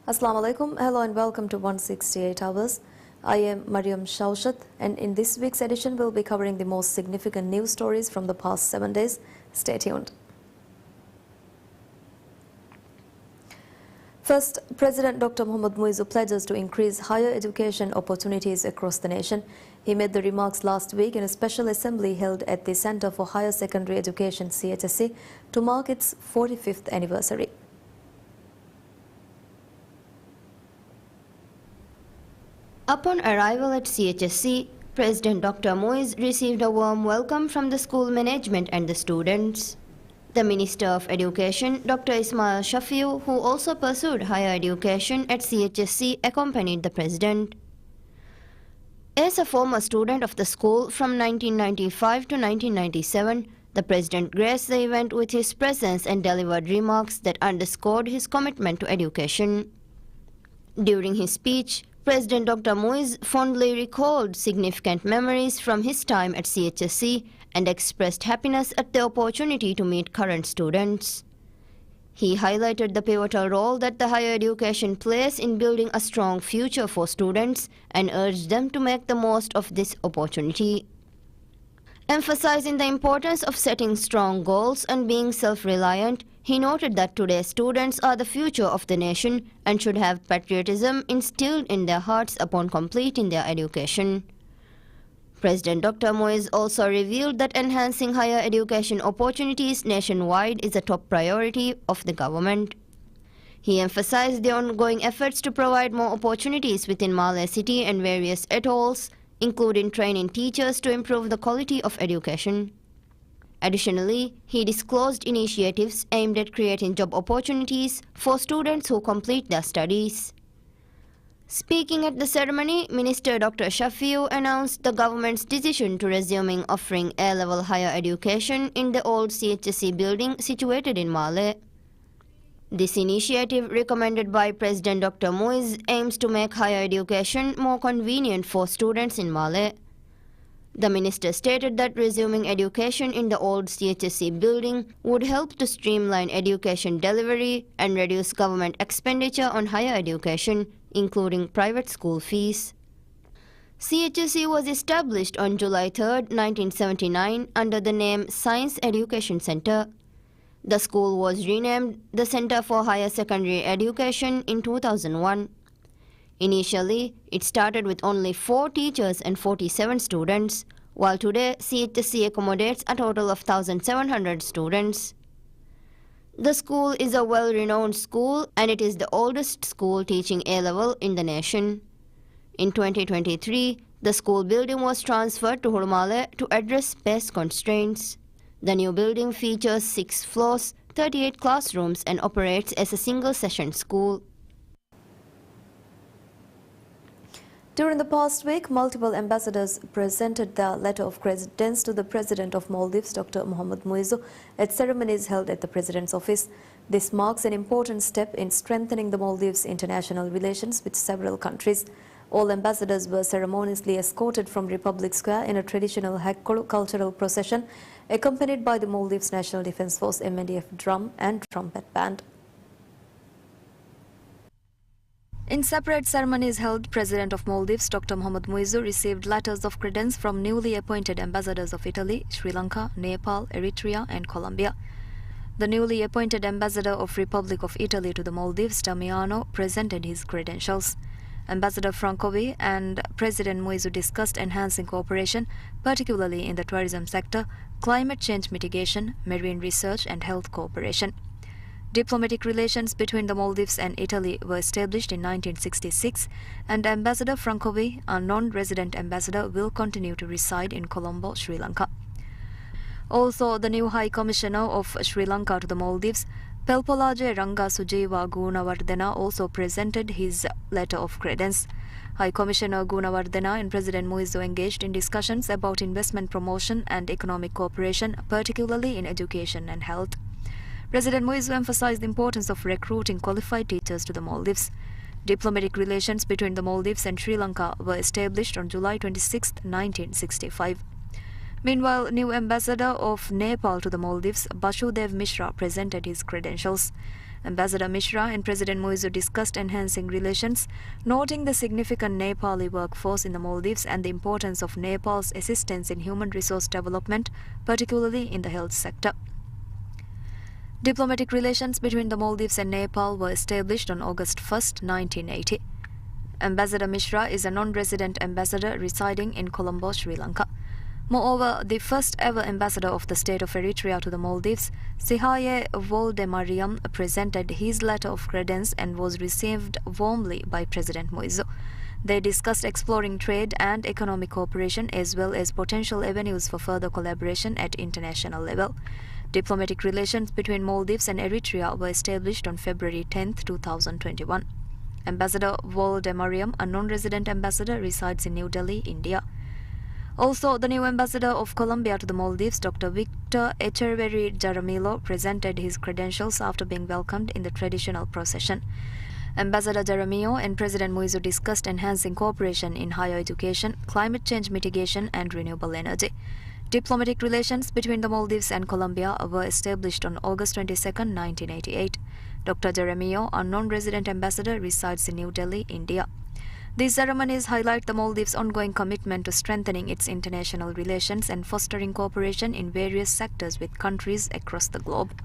Assalamu alaikum. Hello and welcome to 168 Hours. I am Mariam Shaushat, and in this week's edition we'll be covering the most significant news stories from the past 7 days. Stay tuned. First, President Dr. Mohammad Muizzu pledges to increase higher education opportunities across the nation. He made the remarks last week in a special assembly held at the Center for Higher Secondary Education CHSE to mark its 45th anniversary. Upon arrival at CHSE, President Dr. Muizzu received a warm welcome from the school management and the students. The Minister of Education, Dr. Ismail Shafiu, who also pursued higher education at CHSE, accompanied the President. As a former student of the school from 1995 to 1997, the President graced the event with his presence and delivered remarks that underscored his commitment to education. During his speech, President Dr. Muizzu fondly recalled significant memories from his time at CHSE and expressed happiness at the opportunity to meet current students. He highlighted the pivotal role that the higher education plays in building a strong future for students and urged them to make the most of this opportunity. Emphasizing the importance of setting strong goals and being self-reliant, he noted that today's students are the future of the nation and should have patriotism instilled in their hearts upon completing their education. President Dr. Muizzu also revealed that enhancing higher education opportunities nationwide is a top priority of the government. He emphasized the ongoing efforts to provide more opportunities within Malé City and various atolls, including training teachers to improve the quality of education. Additionally, he disclosed initiatives aimed at creating job opportunities for students who complete their studies. Speaking at the ceremony, Minister Dr. Shafiu announced the government's decision to resuming offering A-level higher education in the old CHSE building situated in Malé. This initiative, recommended by President Dr. Muizzu, aims to make higher education more convenient for students in Malé. The minister stated that resuming education in the old CHSE building would help to streamline education delivery and reduce government expenditure on higher education, including private school fees. CHSE was established on July 3, 1979 under the name Science Education Center. The school was renamed the Center for Higher Secondary Education in 2001. Initially, it started with only 4 teachers and 47 students, while today CHSE accommodates a total of 1,700 students. The school is a well-renowned school and it is the oldest school teaching A-level in the nation. In 2023, the school building was transferred to Malé to address space constraints. The new building features 6 floors, 38 classrooms and operates as a single-session school. During the past week, multiple ambassadors presented their letter of credence to the President of Maldives, Dr. Mohammad Muizzu, at ceremonies held at the President's office. This marks an important step in strengthening the Maldives' international relations with several countries. All ambassadors were ceremoniously escorted from Republic Square in a traditional cultural procession, accompanied by the Maldives National Defence Force MNDF drum and trumpet band. In separate ceremonies held, President of Maldives, Dr. Mohammad Muizzu, received letters of credence from newly appointed ambassadors of Italy, Sri Lanka, Nepal, Eritrea and Colombia. The newly appointed ambassador of Republic of Italy to the Maldives, Damiano, presented his credentials. Ambassador Francovi and President Muizzu discussed enhancing cooperation, particularly in the tourism sector, climate change mitigation, marine research and health cooperation. Diplomatic relations between the Maldives and Italy were established in 1966, and Ambassador Francovi, a non-resident ambassador, will continue to reside in Colombo, Sri Lanka. Also, the new High Commissioner of Sri Lanka to the Maldives, Pelpolaje Ranga Sujiwa Gunawardena, also presented his letter of credence. High Commissioner Gunawardena and President Muizzu engaged in discussions about investment promotion and economic cooperation, particularly in education and health. President Muizzu emphasized the importance of recruiting qualified teachers to the Maldives. Diplomatic relations between the Maldives and Sri Lanka were established on July 26, 1965. Meanwhile, new ambassador of Nepal to the Maldives, Basudev Mishra, presented his credentials. Ambassador Mishra and President Muizzu discussed enhancing relations, noting the significant Nepali workforce in the Maldives and the importance of Nepal's assistance in human resource development, particularly in the health sector. Diplomatic relations between the Maldives and Nepal were established on August 1, 1980. Ambassador Mishra is a non-resident ambassador residing in Colombo, Sri Lanka. Moreover, the first ever ambassador of the state of Eritrea to the Maldives, Sihaye Voldemariam, presented his letter of credence and was received warmly by President Muizzu. They discussed exploring trade and economic cooperation as well as potential avenues for further collaboration at international level. Diplomatic relations between Maldives and Eritrea were established on February 10, 2021. Ambassador Voldemariam, a non-resident ambassador, resides in New Delhi, India. Also, the new ambassador of Colombia to the Maldives, Dr. Victor Echeverry Jaramillo, presented his credentials after being welcomed in the traditional procession. Ambassador Jaramillo and President Muizzu discussed enhancing cooperation in higher education, climate change mitigation and renewable energy. Diplomatic relations between the Maldives and Colombia were established on August 22, 1988. Dr. Jaramillo, a non-resident ambassador, resides in New Delhi, India. These ceremonies highlight the Maldives' ongoing commitment to strengthening its international relations and fostering cooperation in various sectors with countries across the globe.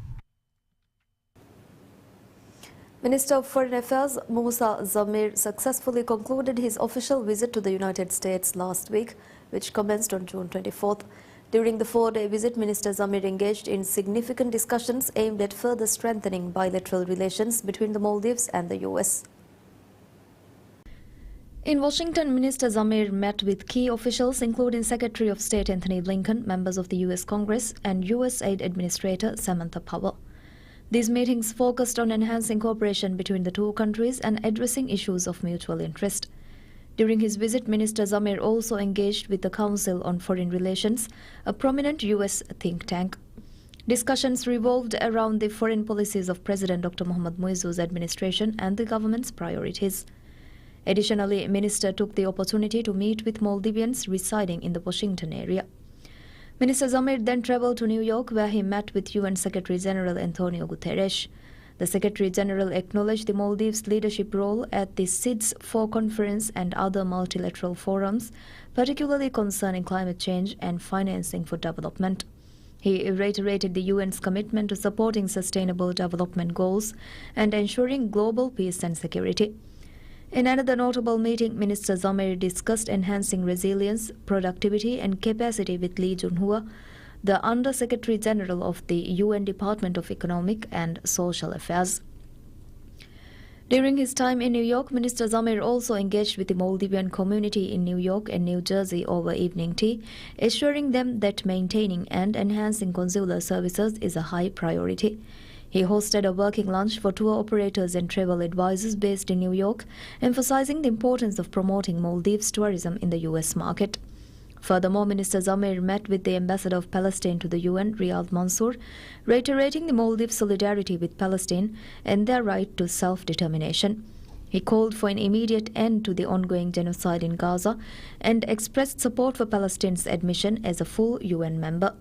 Minister of Foreign Affairs Musa Zamir successfully concluded his official visit to the United States last week, which commenced on June 24th. During the 4-day visit, Minister Zamir engaged in significant discussions aimed at further strengthening bilateral relations between the Maldives and the US. In Washington, Minister Zamir met with key officials including Secretary of State Anthony Blinken, members of the U.S. Congress, and USAID Administrator Samantha Power. These meetings focused on enhancing cooperation between the two countries and addressing issues of mutual interest. During his visit, Minister Zamir also engaged with the Council on Foreign Relations, a prominent U.S. think tank. Discussions revolved around the foreign policies of President Dr. Mohammad Muizzu's administration and the government's priorities. Additionally, Minister took the opportunity to meet with Maldivians residing in the Washington area. Minister Zamir then traveled to New York, where he met with UN Secretary General Antonio Guterres. The Secretary General acknowledged the Maldives' leadership role at the SIDS-4 conference and other multilateral forums, particularly concerning climate change and financing for development. He reiterated the UN's commitment to supporting sustainable development goals and ensuring global peace and security. In another notable meeting, Minister Zamir discussed enhancing resilience, productivity and capacity with Lee Junhua, the Under-Secretary General of the UN Department of Economic and Social Affairs. During his time in New York, Minister Zamir also engaged with the Maldivian community in New York and New Jersey over evening tea, assuring them that maintaining and enhancing consular services is a high priority. He hosted a working lunch for tour operators and travel advisors based in New York, emphasizing the importance of promoting Maldives tourism in the U.S. market. Furthermore, Minister Zamir met with the ambassador of Palestine to the UN, Riyad Mansour, reiterating the Maldives' solidarity with Palestine and their right to self-determination. He called for an immediate end to the ongoing genocide in Gaza and expressed support for Palestine's admission as a full UN member.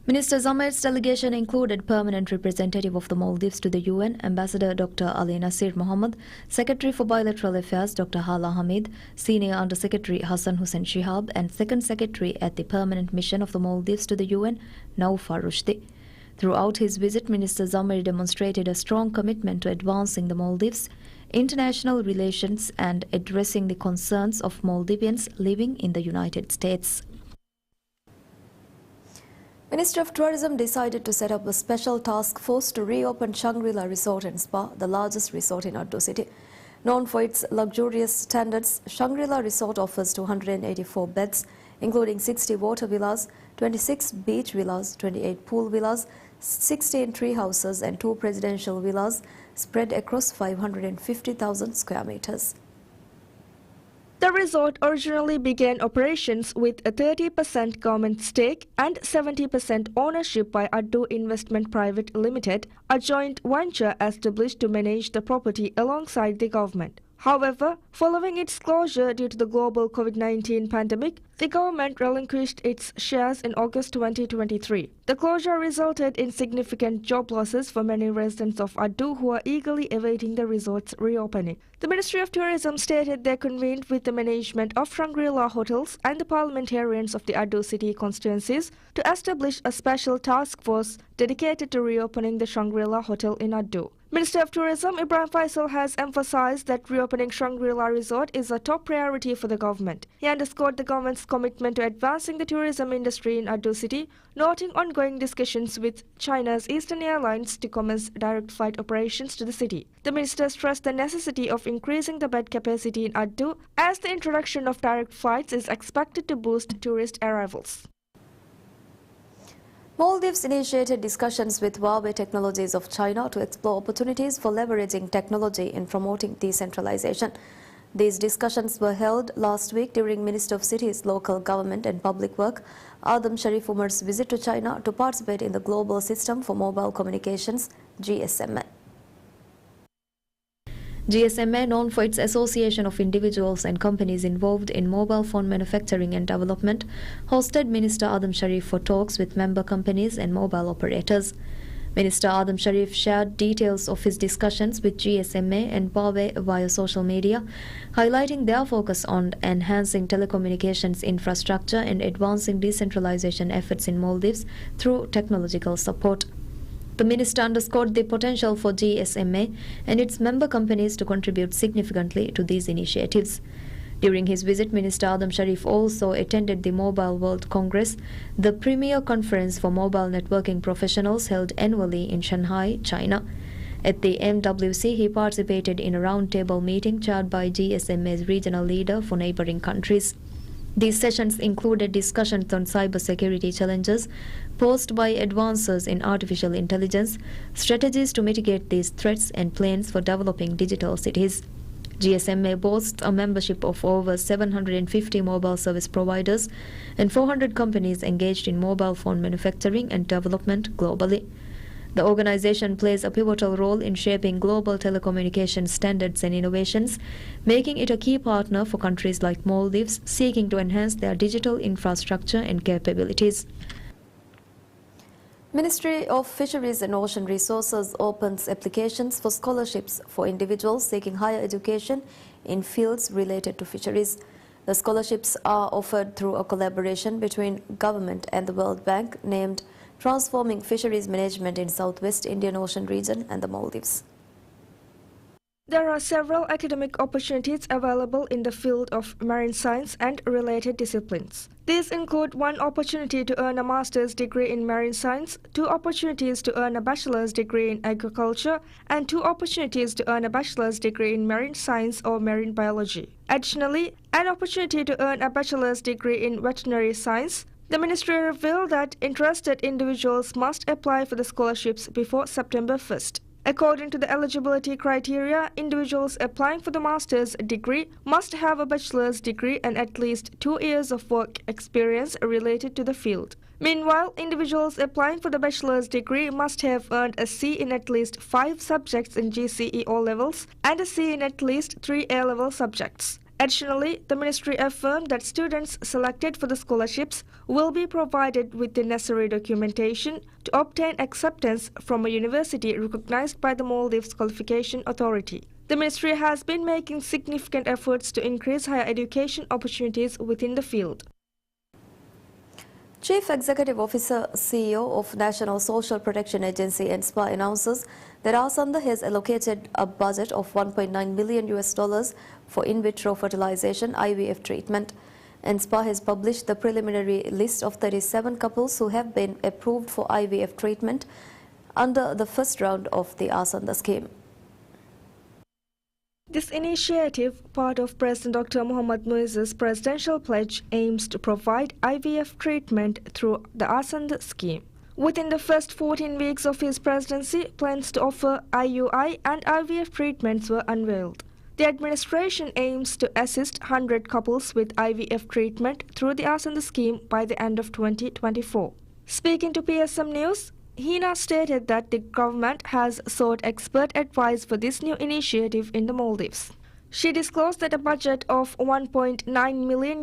Minister Zamir's delegation included permanent representative of the Maldives to the UN, Ambassador Dr. Ali Nasir Mohammed, Secretary for Bilateral Affairs Dr. Hala Hamid, Senior Under-Secretary Hassan Hussein Shihab, and Second Secretary at the Permanent Mission of the Maldives to the UN, Naufar Rushdi. Throughout his visit, Minister Zamir demonstrated a strong commitment to advancing the Maldives' international relations and addressing the concerns of Maldivians living in the United States. Ministry of Tourism decided to set up a special task force to reopen Shangri-La Resort and Spa, the largest resort in Addo City. Known for its luxurious standards, Shangri-La Resort offers 284 beds, including 60 water villas, 26 beach villas, 28 pool villas, 16 tree houses and 2 presidential villas spread across 550,000 square meters. The resort originally began operations with a 30% government stake and 70% ownership by Addo Investment Private Limited, a joint venture established to manage the property alongside the government. However, following its closure due to the global COVID-19 pandemic, the government relinquished its shares in August 2023. The closure resulted in significant job losses for many residents of Addu who are eagerly awaiting the resort's reopening. The Ministry of Tourism stated they convened with the management of Shangri-La hotels and the parliamentarians of the Addu city constituencies to establish a special task force dedicated to reopening the Shangri-La hotel in Addu. Minister of Tourism Ibrahim Faisal has emphasized that reopening Shangri-La Resort is a top priority for the government. He underscored the government's commitment to advancing the tourism industry in Addu city, noting ongoing discussions with China's Eastern Airlines to commence direct flight operations to the city. The minister stressed the necessity of increasing the bed capacity in Addu as the introduction of direct flights is expected to boost tourist arrivals. Maldives initiated discussions with Huawei Technologies of China to explore opportunities for leveraging technology in promoting decentralization. These discussions were held last week during Minister of Cities, Local Government and Public Work Adam Sharif Umar's visit to China to participate in the Global System for Mobile Communications (GSMA). GSMA, known for its association of individuals and companies involved in mobile phone manufacturing and development, hosted Minister Adam Sharif for talks with member companies and mobile operators. Minister Adam Sharif shared details of his discussions with GSMA and Huawei via social media, highlighting their focus on enhancing telecommunications infrastructure and advancing decentralization efforts in Maldives through technological support. The minister underscored the potential for GSMA and its member companies to contribute significantly to these initiatives. During his visit, Minister Adam Sharif also attended the Mobile World Congress, the premier conference for mobile networking professionals held annually in Shanghai, China. At the MWC, he participated in a roundtable meeting chaired by GSMA's regional leader for neighboring countries. These sessions included discussions on cybersecurity challenges posed by advances in artificial intelligence, strategies to mitigate these threats, and plans for developing digital cities. GSMA boasts a membership of over 750 mobile service providers and 400 companies engaged in mobile phone manufacturing and development globally. The organization plays a pivotal role in shaping global telecommunications standards and innovations, making it a key partner for countries like Maldives seeking to enhance their digital infrastructure and capabilities. Ministry of Fisheries and Ocean Resources opens applications for scholarships for individuals seeking higher education in fields related to fisheries. The scholarships are offered through a collaboration between government and the World Bank named Transforming Fisheries Management in Southwest Indian Ocean Region and the Maldives. There are several academic opportunities available in the field of marine science and related disciplines. These include one opportunity to earn a master's degree in marine science, two opportunities to earn a bachelor's degree in agriculture, and two opportunities to earn a bachelor's degree in marine science or marine biology. Additionally, an opportunity to earn a bachelor's degree in veterinary science. The ministry revealed that interested individuals must apply for the scholarships before September 1st. According to the eligibility criteria, individuals applying for the master's degree must have a bachelor's degree and at least 2 years of work experience related to the field. Meanwhile, individuals applying for the bachelor's degree must have earned a C in at least 5 subjects in GCE O-levels and a C in at least 3 A-level subjects. Additionally, the ministry affirmed that students selected for the scholarships will be provided with the necessary documentation to obtain acceptance from a university recognized by the Maldives Qualification Authority. The ministry has been making significant efforts to increase higher education opportunities within the field. Chief Executive Officer, CEO of National Social Protection Agency NSPA announces that Asanda has allocated a budget of $1.9 million for in vitro fertilization IVF treatment. NSPA has published the preliminary list of 37 couples who have been approved for IVF treatment under the first round of the Asanda scheme. This initiative, part of President Dr. Mohammad Muizzu's presidential pledge, aims to provide IVF treatment through the Asanda scheme. Within the first 14 weeks of his presidency, plans to offer IUI and IVF treatments were unveiled. The administration aims to assist 100 couples with IVF treatment through the Asanda scheme by the end of 2024. Speaking to PSMNEWS, Hina stated that the government has sought expert advice for this new initiative in the Maldives. She disclosed that a budget of $1.9 million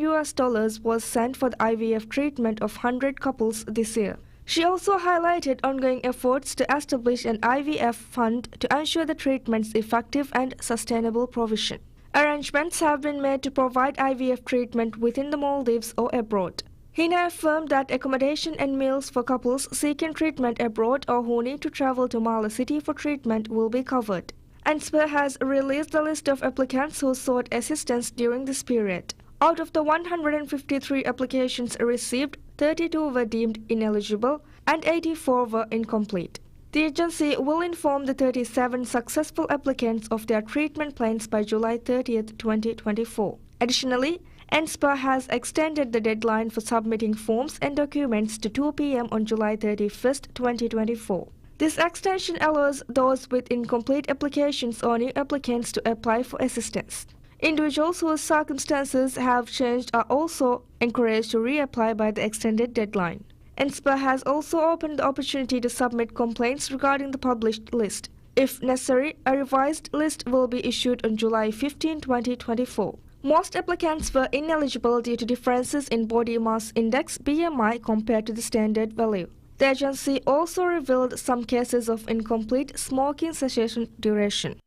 was sent for the IVF treatment of 100 couples this year. She also highlighted ongoing efforts to establish an IVF fund to ensure the treatment's effective and sustainable provision. Arrangements have been made to provide IVF treatment within the Maldives or abroad. Hina affirmed that accommodation and meals for couples seeking treatment abroad or who need to travel to Mala City for treatment will be covered. ANSPA has released the list of applicants who sought assistance during this period. Out of the 153 applications received, 32 were deemed ineligible and 84 were incomplete. The agency will inform the 37 successful applicants of their treatment plans by July 30, 2024. Additionally, ANSPA has extended the deadline for submitting forms and documents to 2 p.m. on July 31, 2024. This extension allows those with incomplete applications or new applicants to apply for assistance. Individuals whose circumstances have changed are also encouraged to reapply by the extended deadline. ANSPA has also opened the opportunity to submit complaints regarding the published list. If necessary, a revised list will be issued on July 15, 2024. Most applicants were ineligible due to differences in body mass index (BMI) compared to the standard value. The agency also revealed some cases of incomplete smoking cessation duration.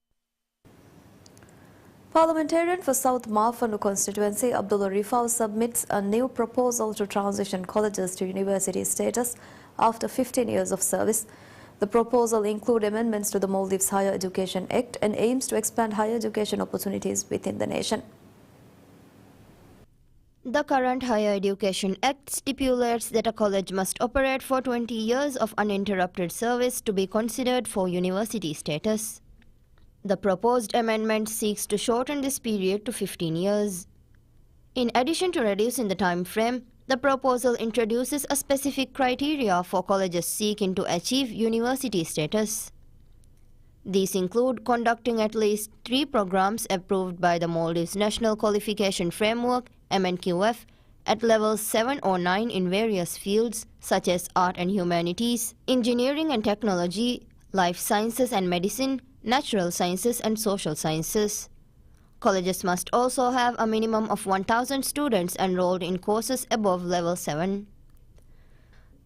Parliamentarian for South Mafanu constituency Abdullah Rifau submits a new proposal to transition colleges to university status after 15 years of service. The proposal includes amendments to the Maldives Higher Education Act and aims to expand higher education opportunities within the nation. The current Higher Education Act stipulates that a college must operate for 20 years of uninterrupted service to be considered for university status. The proposed amendment seeks to shorten this period to 15 years. In addition to reducing the time frame, the proposal introduces a specific criteria for colleges seeking to achieve university status. These include conducting at least 3 programs approved by the Maldives National Qualification Framework (MNQF) at levels 7 or 9 in various fields such as art and humanities, engineering and technology, life sciences and medicine, natural sciences and social sciences. Colleges must also have a minimum of 1,000 students enrolled in courses above level 7.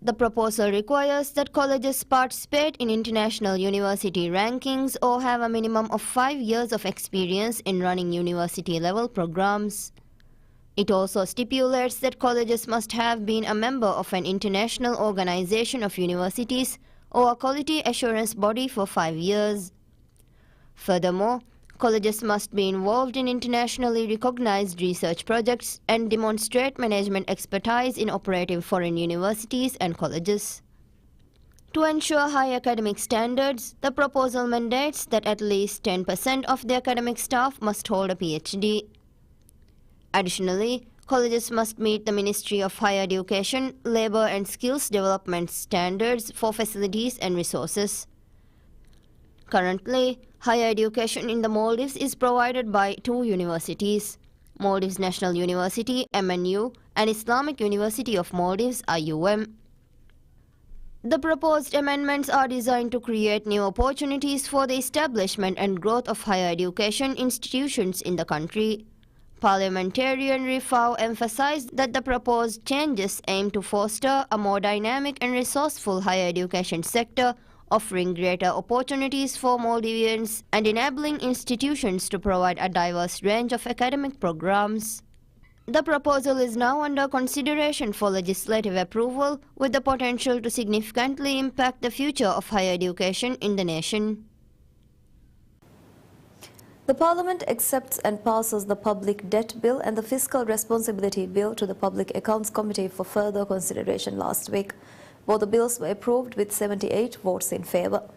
The proposal requires that colleges participate in international university rankings or have a minimum of 5 years of experience in running university-level programs. It also stipulates that colleges must have been a member of an international organization of universities or a quality assurance body for 5 years. Furthermore, colleges must be involved in internationally recognized research projects and demonstrate management expertise in operating foreign universities and colleges. To ensure high academic standards, the proposal mandates that at least 10% of the academic staff must hold a PhD. Additionally, colleges must meet the Ministry of Higher Education, Labor and Skills Development standards for facilities and resources. Currently, higher education in the Maldives is provided by 2 universities, Maldives National University (MNU) and Islamic University of Maldives (IUM). The proposed amendments are designed to create new opportunities for the establishment and growth of higher education institutions in the country. Parliamentarian Rifau emphasized that the proposed changes aim to foster a more dynamic and resourceful higher education sector, offering greater opportunities for Maldivians and enabling institutions to provide a diverse range of academic programs. The proposal is now under consideration for legislative approval, with the potential to significantly impact the future of higher education in the nation. The Parliament accepts and passes the Public Debt Bill and the Fiscal Responsibility Bill to the Public Accounts Committee for further consideration last week. Both the bills were approved with 78 votes in favour.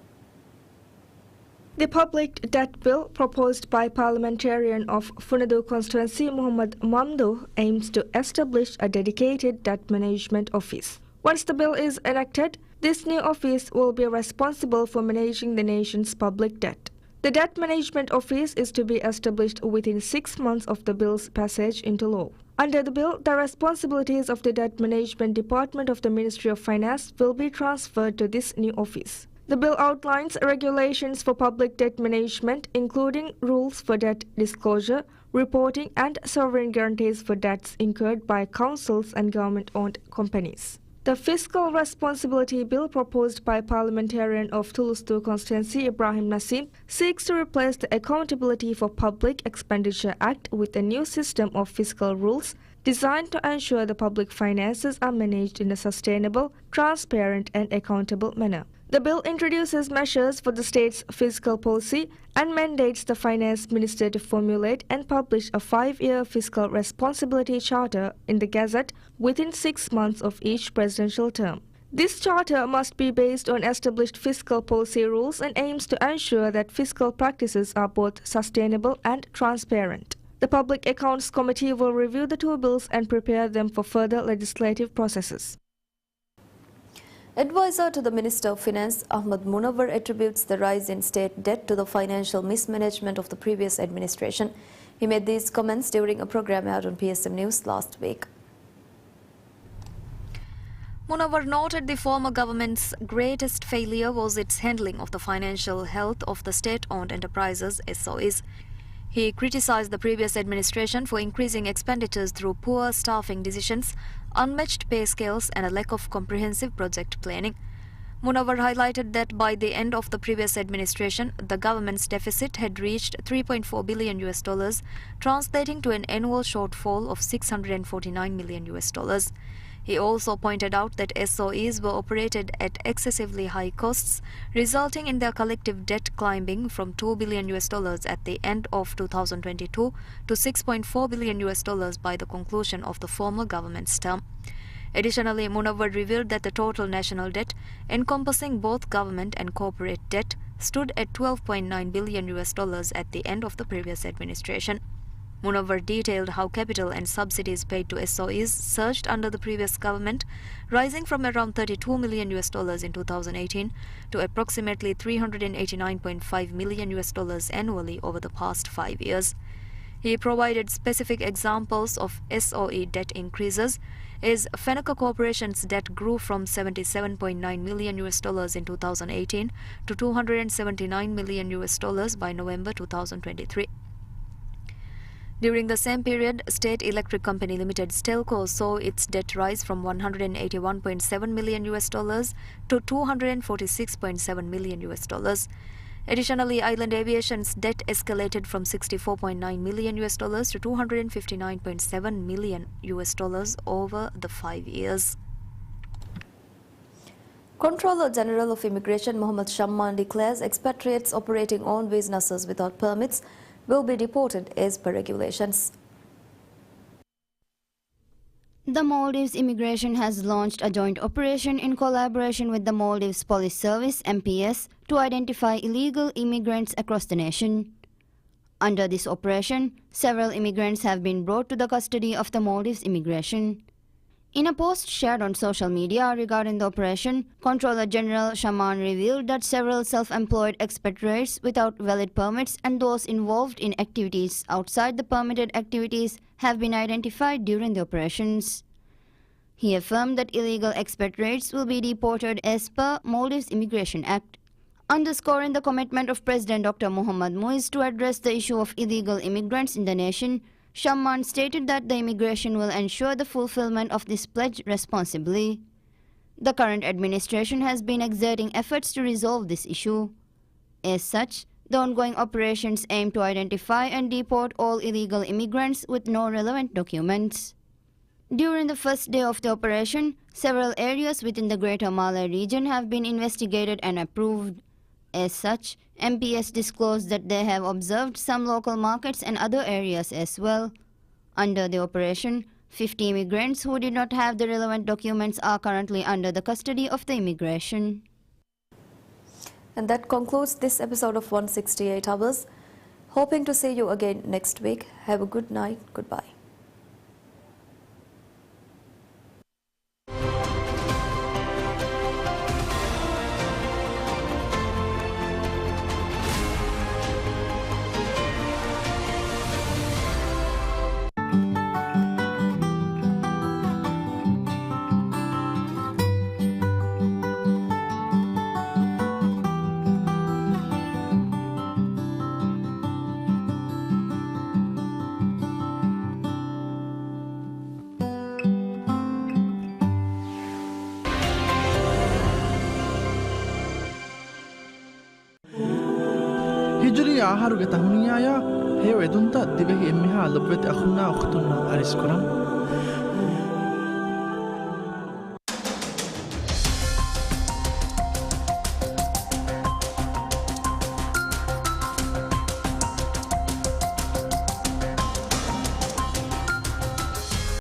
The Public Debt Bill, proposed by parliamentarian of Funadu constituency Muhammad Mamdouh, aims to establish a dedicated debt management office. Once the bill is enacted, this new office will be responsible for managing the nation's public debt. The Debt Management Office is to be established within 6 months of the bill's passage into law. Under the bill, the responsibilities of the Debt Management Department of the Ministry of Finance will be transferred to this new office. The bill outlines regulations for public debt management, including rules for debt disclosure, reporting, and sovereign guarantees for debts incurred by councils and government-owned companies. The Fiscal Responsibility Bill, proposed by parliamentarian of Toulouse constituency Ibrahim Nassim, seeks to replace the Accountability for Public Expenditure Act with a new system of fiscal rules designed to ensure the public finances are managed in a sustainable, transparent, and accountable manner. The bill introduces measures for the state's fiscal policy and mandates the finance minister to formulate and publish a 5-year fiscal responsibility charter in the Gazette within 6 months of each presidential term. This charter must be based on established fiscal policy rules and aims to ensure that fiscal practices are both sustainable and transparent. The Public Accounts Committee will review the two bills and prepare them for further legislative processes. Advisor to the Minister of Finance, Ahmad Munawar, attributes the rise in state debt to the financial mismanagement of the previous administration. He made these comments during a program aired on PSMNEWS last week. Munawar noted the former government's greatest failure was its handling of the financial health of the state-owned enterprises, SOEs. He criticized the previous administration for increasing expenditures through poor staffing decisions, unmatched pay scales, and a lack of comprehensive project planning. Munawar highlighted that by the end of the previous administration, the government's deficit had reached $3.4 billion, translating to an annual shortfall of $649 million. He also pointed out that SOEs were operated at excessively high costs, resulting in their collective debt climbing from $2 billion at the end of 2022 to $6.4 billion by the conclusion of the former government's term. Additionally, Munawar revealed that the total national debt, encompassing both government and corporate debt, stood at $12.9 billion at the end of the previous administration. Munawar detailed how capital and subsidies paid to SOEs surged under the previous government, rising from around $32 million in 2018 to approximately $389.5 million annually over the past 5 years. He provided specific examples of SOE debt increases, as Fenaka Corporation's debt grew from $77.9 million in 2018 to $279 million by November 2023. During the same period, State Electric Company Limited Stelco saw its debt rise from $181.7 million to $246.7 million. Additionally, Island Aviation's debt escalated from $64.9 million to $259.7 million over the 5 years. Controller General of Immigration Mohammad Shamman declares expatriates operating on businesses without permits will be deported as per regulations. The Maldives Immigration has launched a joint operation in collaboration with the Maldives Police Service (MPS) to identify illegal immigrants across the nation. Under this operation, several immigrants have been brought to the custody of the Maldives Immigration. In a post shared on social media regarding the operation, Controller General Shaman revealed that several self-employed expatriates without valid permits and those involved in activities outside the permitted activities have been identified during the operations. He affirmed that illegal expatriates will be deported as per Maldives Immigration Act. Underscoring the commitment of President Dr. Mohammad Muiz to address the issue of illegal immigrants in the nation, Shamman stated that the immigration will ensure the fulfillment of this pledge responsibly. The current administration has been exerting efforts to resolve this issue. As such, the ongoing operations aim to identify and deport all illegal immigrants with no relevant documents. During the first day of the operation, several areas within the Greater Malay region have been investigated and approved. As such, MPS disclosed that they have observed some local markets and other areas as well. Under the operation, 50 immigrants who did not have the relevant documents are currently under the custody of the immigration. And that concludes this episode of 168 Hours. Hoping to see you again next week. Have a good night. Goodbye. Hijri aharuge tahuniya ya heyo edunta divehi emmiha lobvet akhunna ukhtunna ariskuram